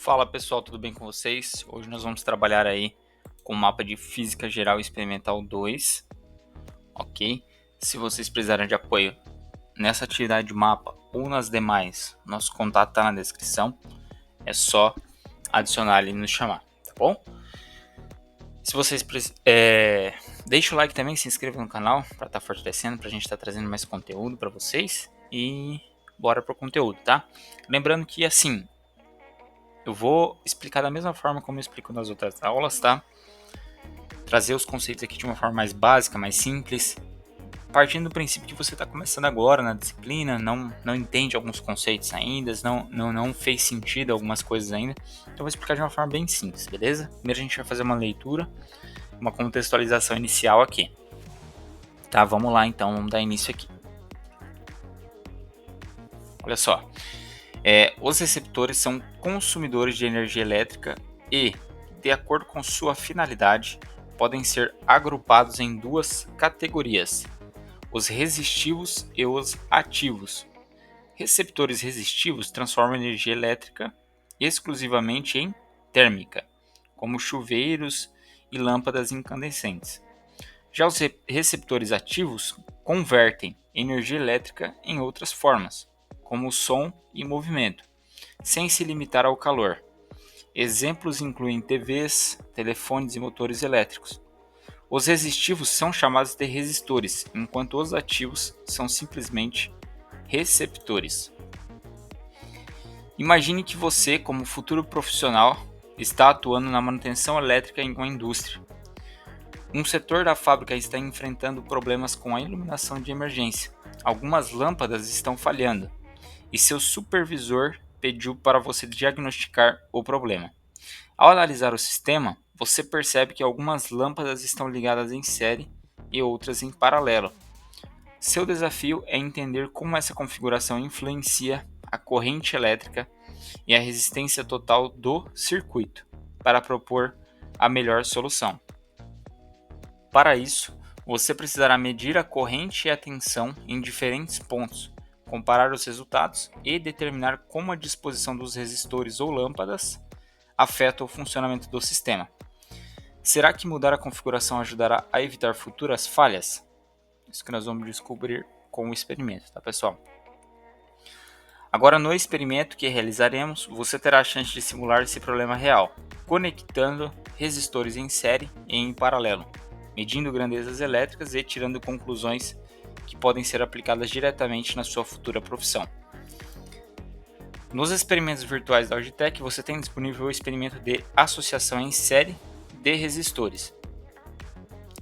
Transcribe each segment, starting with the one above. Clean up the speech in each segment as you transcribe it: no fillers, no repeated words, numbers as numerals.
Fala pessoal, tudo bem com vocês? Hoje nós vamos trabalhar aí com o mapa de Física Geral Experimental 2, ok? Se vocês precisarem de apoio nessa atividade de mapa ou nas demais, nosso contato está na descrição, é só adicionar ali e nos chamar, tá bom? Se vocês deixa o like também, se inscreva no canal para estar fortalecendo, para a gente estar trazendo mais conteúdo para vocês e bora pro conteúdo, tá? Lembrando que assim, eu vou explicar da mesma forma como eu explico nas outras aulas, tá? Trazer os conceitos aqui de uma forma mais básica, mais simples, partindo do princípio que você está começando agora na disciplina, não entende alguns conceitos ainda, não fez sentido algumas coisas ainda, então eu vou explicar de uma forma bem simples, beleza? Primeiro a gente vai fazer uma leitura, uma contextualização inicial aqui. Tá, vamos lá então, vamos dar início aqui. Olha só, os receptores são consumidores de energia elétrica e, de acordo com sua finalidade, podem ser agrupados em duas categorias: os resistivos e os ativos. Receptores resistivos transformam energia elétrica exclusivamente em térmica, como chuveiros e lâmpadas incandescentes. Já os receptores ativos convertem energia elétrica em outras formas, como som e movimento, sem se limitar ao calor. Exemplos incluem TVs, telefones e motores elétricos. Os resistivos são chamados de resistores, enquanto os ativos são simplesmente receptores. Imagine que você, como futuro profissional, está atuando na manutenção elétrica em uma indústria. Um setor da fábrica está enfrentando problemas com a iluminação de emergência. Algumas lâmpadas estão falhando e seu supervisor pediu para você diagnosticar o problema. Ao analisar o sistema, você percebe que algumas lâmpadas estão ligadas em série e outras em paralelo. Seu desafio é entender como essa configuração influencia a corrente elétrica e a resistência total do circuito, para propor a melhor solução. Para isso, você precisará medir a corrente e a tensão em diferentes pontos, comparar os resultados e determinar como a disposição dos resistores ou lâmpadas afeta o funcionamento do sistema. Será que mudar a configuração ajudará a evitar futuras falhas? Isso que nós vamos descobrir com o experimento, tá pessoal? Agora, no experimento que realizaremos, você terá a chance de simular esse problema real, conectando resistores em série e em paralelo, medindo grandezas elétricas e tirando conclusões que podem ser aplicadas diretamente na sua futura profissão. Nos experimentos virtuais da Auditec, você tem disponível o experimento de associação em série de resistores.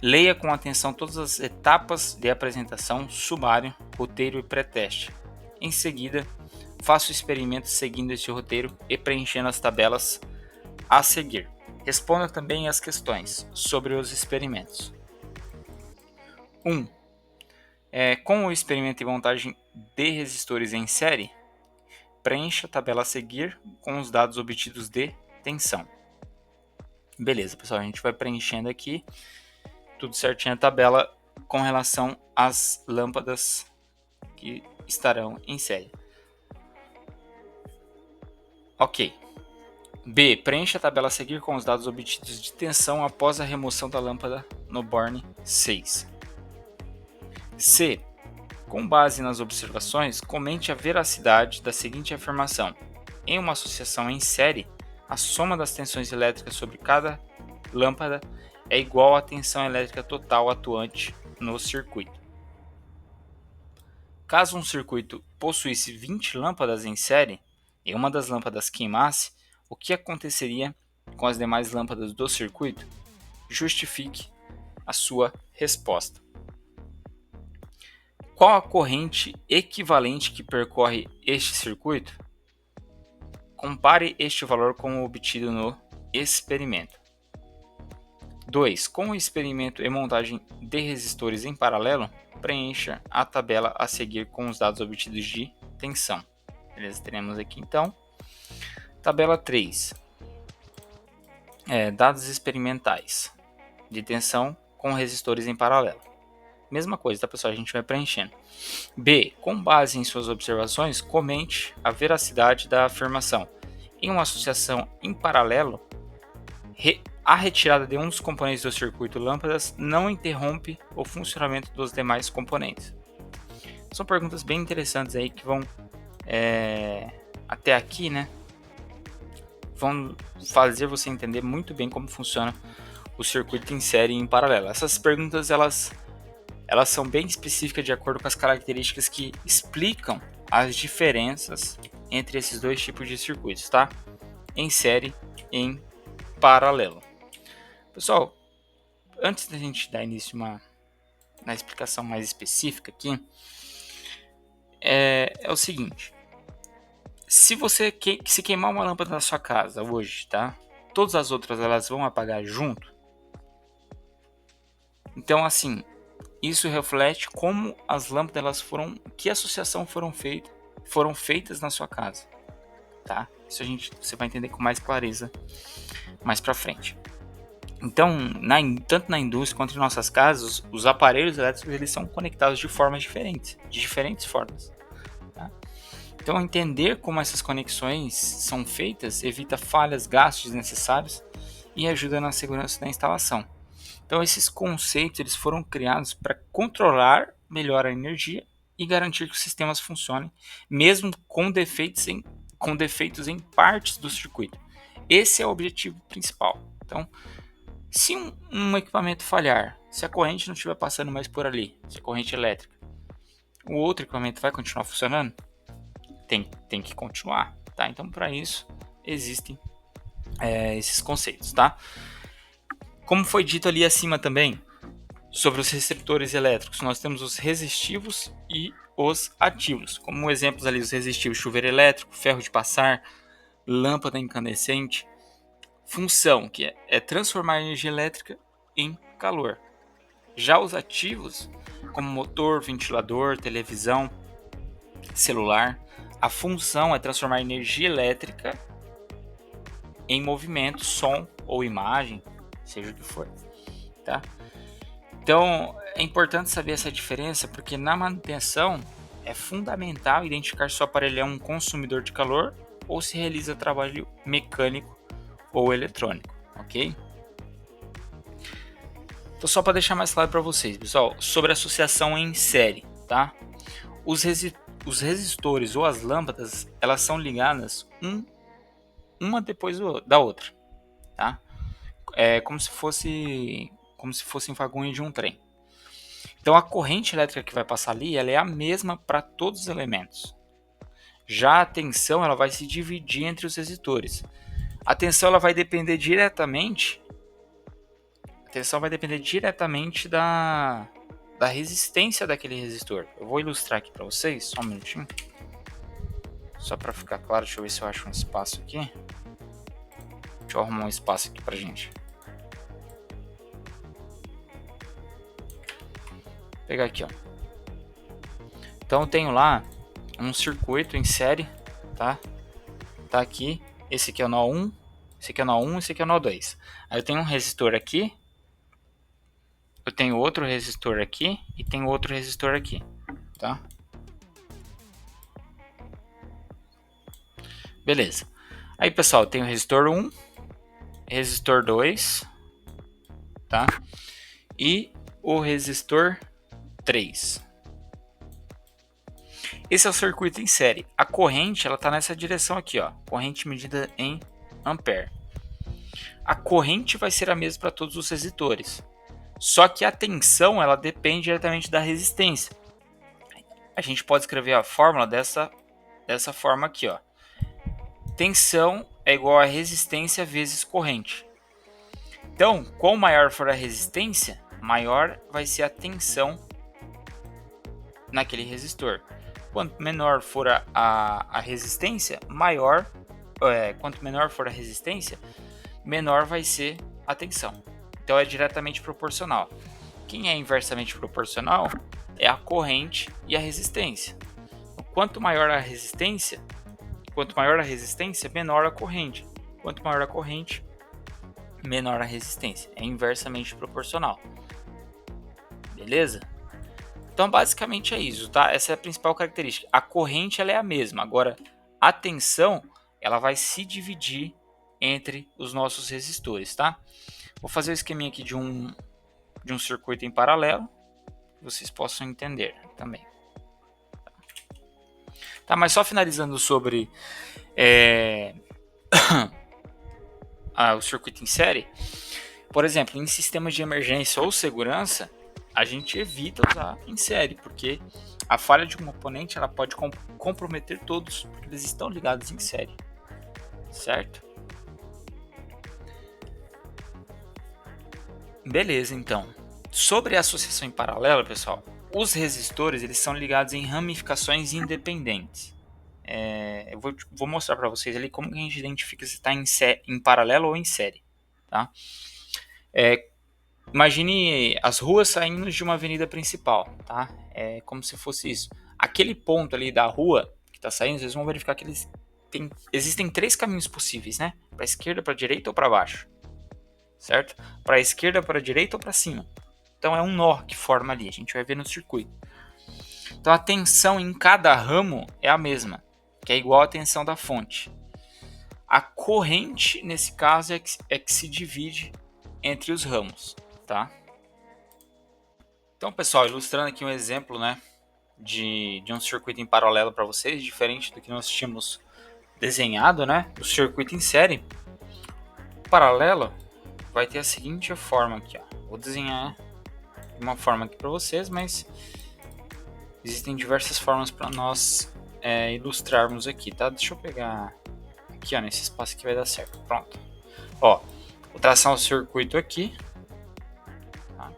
Leia com atenção todas as etapas de apresentação, sumário, roteiro e pré-teste. Em seguida, faça o experimento seguindo este roteiro e preenchendo as tabelas a seguir. Responda também as questões sobre os experimentos. 1. Com o experimento de montagem de resistores em série, preencha a tabela a seguir com os dados obtidos de tensão. Beleza, pessoal, a gente vai preenchendo aqui tudo certinho a tabela com relação às lâmpadas que estarão em série. Ok. B. Preencha a tabela a seguir com os dados obtidos de tensão após a remoção da lâmpada no Born 6. C. Com base nas observações, comente a veracidade da seguinte afirmação: em uma associação em série, a soma das tensões elétricas sobre cada lâmpada é igual à tensão elétrica total atuante no circuito. Caso um circuito possuísse 20 lâmpadas em série e uma das lâmpadas queimasse, o que aconteceria com as demais lâmpadas do circuito? Justifique a sua resposta. Qual a corrente equivalente que percorre este circuito? Compare este valor com o obtido no experimento. 2. Com o experimento e montagem de resistores em paralelo, preencha a tabela a seguir com os dados obtidos de tensão. Beleza? Teremos aqui então. Tabela 3. Dados experimentais de tensão com resistores em paralelo. Mesma coisa, tá pessoal? A gente vai preenchendo. B. Com base em suas observações, comente a veracidade da afirmação. Em uma associação em paralelo, a retirada de um dos componentes do circuito lâmpadas não interrompe o funcionamento dos demais componentes. São perguntas bem interessantes aí que vão até aqui, né? Vão fazer você entender muito bem como funciona o circuito em série e em paralelo. Essas perguntas elas são bem específicas de acordo com as características que explicam as diferenças entre esses dois tipos de circuitos, tá? Em série e em paralelo. Pessoal, antes da gente dar início na explicação mais específica aqui, é o seguinte: se você se queimar uma lâmpada na sua casa hoje, tá? Todas as outras elas vão apagar junto. Então, assim, isso reflete como as lâmpadas que associação foram feitas na sua casa, tá? Isso você vai entender com mais clareza mais para frente. Então, tanto na indústria quanto em nossas casas, os aparelhos elétricos eles são conectados de diferentes formas. Tá? Então, entender como essas conexões são feitas evita falhas, gastos desnecessários e ajuda na segurança da instalação. Então, esses conceitos eles foram criados para controlar melhor a energia e garantir que os sistemas funcionem, mesmo com defeitos em partes do circuito. Esse é o objetivo principal. Então, se um equipamento falhar, se a corrente não estiver passando mais por ali, se a corrente elétrica, o outro equipamento vai continuar funcionando? Tem que continuar, tá? Então, para isso, existem esses conceitos, tá? Como foi dito ali acima também, sobre os receptores elétricos, nós temos os resistivos e os ativos. Como exemplos ali, os resistivos, chuveiro elétrico, ferro de passar, lâmpada incandescente. Função, que é transformar a energia elétrica em calor. Já os ativos, como motor, ventilador, televisão, celular, a função é transformar energia elétrica em movimento, som ou imagem, seja o que for, tá? Então, é importante saber essa diferença, porque na manutenção é fundamental identificar se o aparelho é um consumidor de calor ou se realiza trabalho mecânico ou eletrônico, ok? Então, só para deixar mais claro para vocês, pessoal, sobre a associação em série, tá? Os resistores ou as lâmpadas, elas são ligadas uma depois da outra, tá? É como se fossem vagões de um trem. Então, a corrente elétrica que vai passar ali, ela é a mesma para todos os elementos. Já a tensão, ela vai se dividir entre os resistores. A tensão ela vai depender diretamente da resistência daquele resistor. Eu vou ilustrar aqui para vocês, só um minutinho. Só para ficar claro, deixa eu ver se eu acho um espaço aqui. Deixa eu arrumar um espaço aqui pra gente. Vou pegar aqui, ó. Então eu tenho lá um circuito em série, tá? Tá aqui. Esse aqui é o nó 1, esse aqui é o nó 1, esse aqui é o nó 2. Aí eu tenho um resistor aqui, eu tenho outro resistor aqui e tenho outro resistor aqui, tá? Beleza. Aí, pessoal, eu tenho o resistor 1, resistor 2, tá? E o resistor 3. Esse é o circuito em série. A corrente ela está nessa direção aqui, ó. Corrente medida em ampere. A corrente vai ser a mesma para todos os resistores. Só que a tensão ela depende diretamente da resistência. A gente pode escrever a fórmula dessa forma aqui, ó. Tensão é igual a resistência vezes corrente. Então, quanto maior for a resistência, maior vai ser a tensão naquele resistor. Quanto menor for a resistência, quanto menor for a resistência, menor vai ser a tensão. Então é diretamente proporcional. Quem é inversamente proporcional é a corrente e a resistência. Quanto maior a resistência, menor a corrente. Quanto maior a corrente, menor a resistência. É inversamente proporcional. Beleza? Então, basicamente é isso, tá? Essa é a principal característica. A corrente ela é a mesma. Agora, a tensão ela vai se dividir entre os nossos resistores, tá? Vou fazer o esqueminha aqui de um circuito em paralelo, que vocês possam entender também. Tá, mas só finalizando sobre o circuito em série, por exemplo, em sistemas de emergência ou segurança, a gente evita usar em série, porque a falha de um componente ela pode comprometer todos, porque eles estão ligados em série, certo? Beleza, então. Sobre a associação em paralelo, pessoal, os resistores eles são ligados em ramificações independentes. Eu vou mostrar para vocês ali como que a gente identifica se está em paralelo ou em série. Tá? Imagine as ruas saindo de uma avenida principal. Tá? É como se fosse isso. Aquele ponto ali da rua que está saindo, vocês vão verificar que existem 3 caminhos possíveis, né? Para a esquerda, para a direita ou para baixo. Certo? Para a esquerda, para a direita ou para cima. Então é um nó que forma ali, a gente vai ver no circuito. Então a tensão em cada ramo é a mesma, que é igual à tensão da fonte. A corrente, nesse caso, é que se divide entre os ramos, tá? Então, pessoal, ilustrando aqui um exemplo, né, de um circuito em paralelo para vocês, diferente do que nós tínhamos desenhado, né, o circuito em série. O paralelo vai ter a seguinte forma aqui, ó. Vou desenhar uma forma aqui para vocês, mas existem diversas formas para nós ilustrarmos aqui, tá? Deixa eu pegar aqui, ó, nesse espaço aqui vai dar certo. Pronto. Ó, vou traçar um circuito aqui, tá?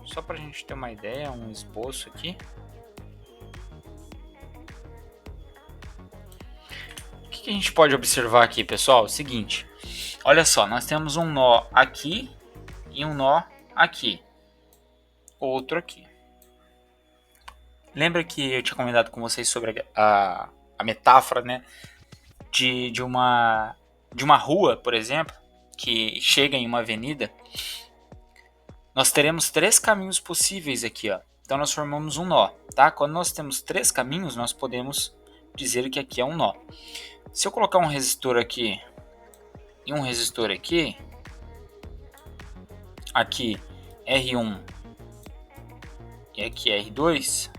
Só para a gente ter uma ideia, um esboço aqui. O que a gente pode observar aqui, pessoal? É o seguinte, olha só, nós temos um nó aqui e um nó aqui, outro aqui. Lembra que eu tinha comentado com vocês sobre a metáfora, né, de uma rua, por exemplo, que chega em uma avenida? Nós teremos 3 caminhos possíveis aqui, ó. Então nós formamos um nó, tá? Quando nós temos 3 caminhos, nós podemos dizer que aqui é um nó. Se eu colocar um resistor aqui e um resistor aqui R1 e aqui R2,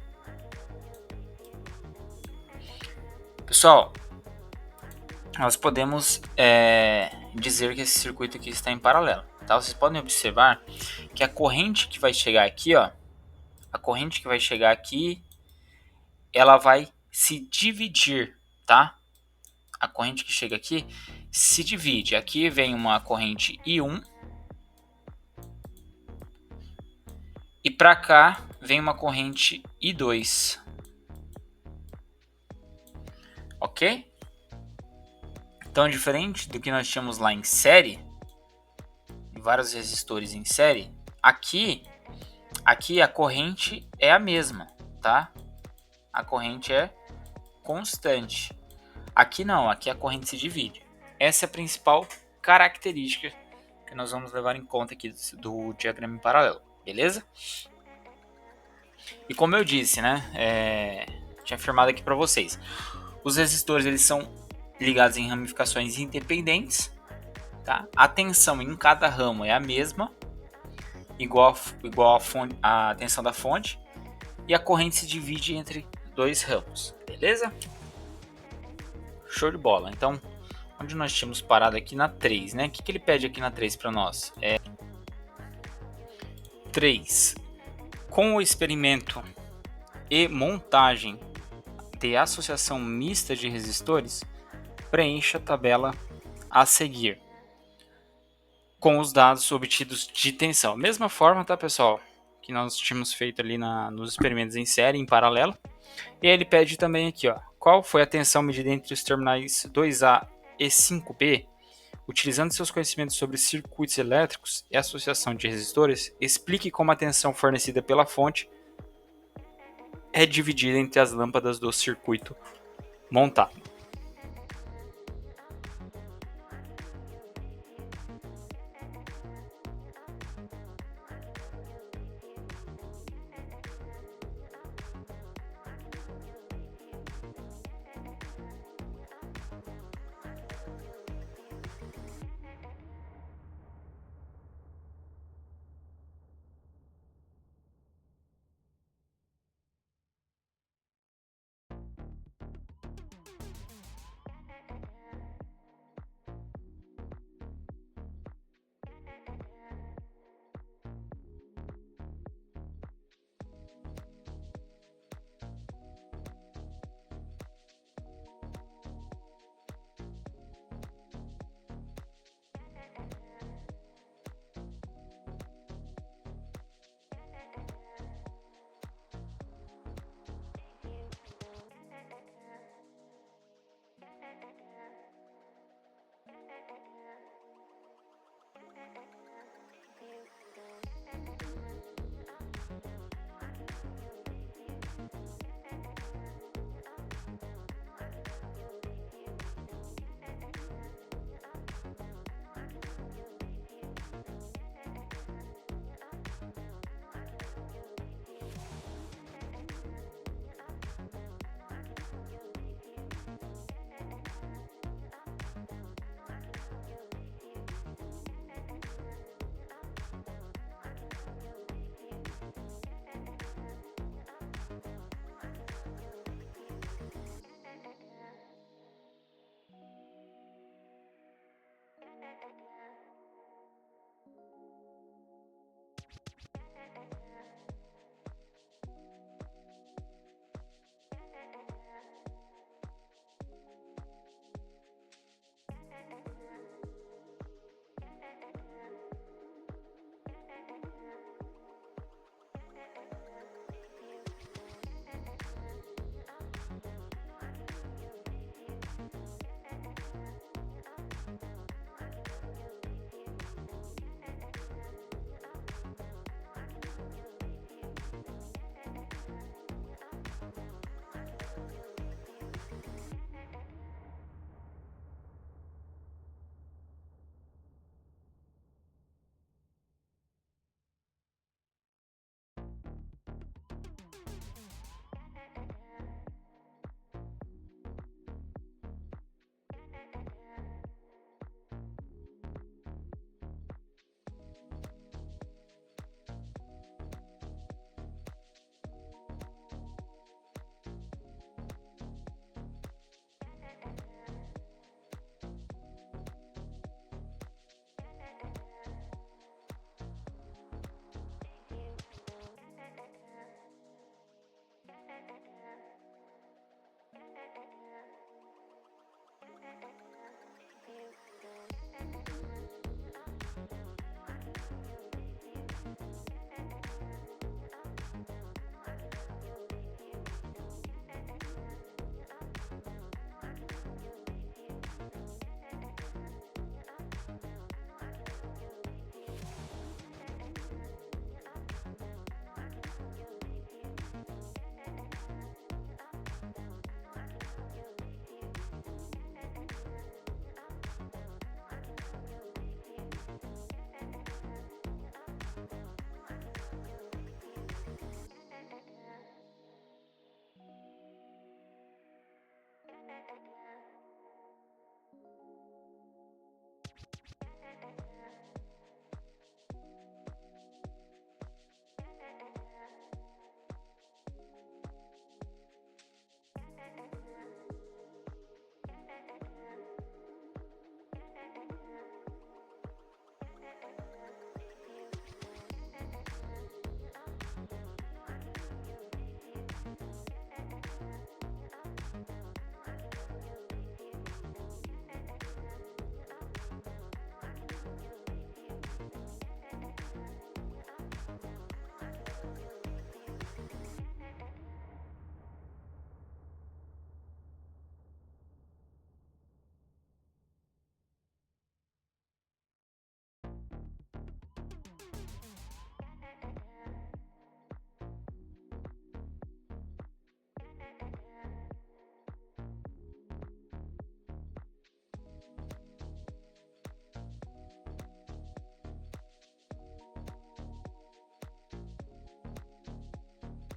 pessoal, nós podemos dizer que esse circuito aqui está em paralelo, tá? Vocês podem observar que a corrente que vai chegar aqui, ó, ela vai se dividir, tá? A corrente que chega aqui se divide. Aqui vem uma corrente I1 e para cá vem uma corrente I2. Ok? Então, diferente do que nós tínhamos lá em série, vários resistores em série, aqui a corrente é a mesma, tá? A corrente é constante. Aqui não, aqui a corrente se divide. Essa é a principal característica que nós vamos levar em conta aqui do diagrama em paralelo, beleza? E como eu disse, né, tinha afirmado aqui para vocês, os resistores eles são ligados em ramificações independentes, tá? A tensão em cada ramo é a mesma, igual a tensão da fonte, e a corrente se divide entre 2 ramos, beleza? Show de bola. Então, onde nós tínhamos parado aqui na 3, né? O que ele pede aqui na 3 para nós? 3. Com o experimento e montagem de associação mista de resistores, preencha a tabela a seguir com os dados obtidos de tensão. Mesma forma, tá, pessoal, que nós tínhamos feito ali nos experimentos em série, em paralelo. E aí ele pede também aqui, ó, qual foi a tensão medida entre os terminais 2A e 5B? Utilizando seus conhecimentos sobre circuitos elétricos e associação de resistores, explique como a tensão fornecida pela fonte é dividida entre as lâmpadas do circuito montado.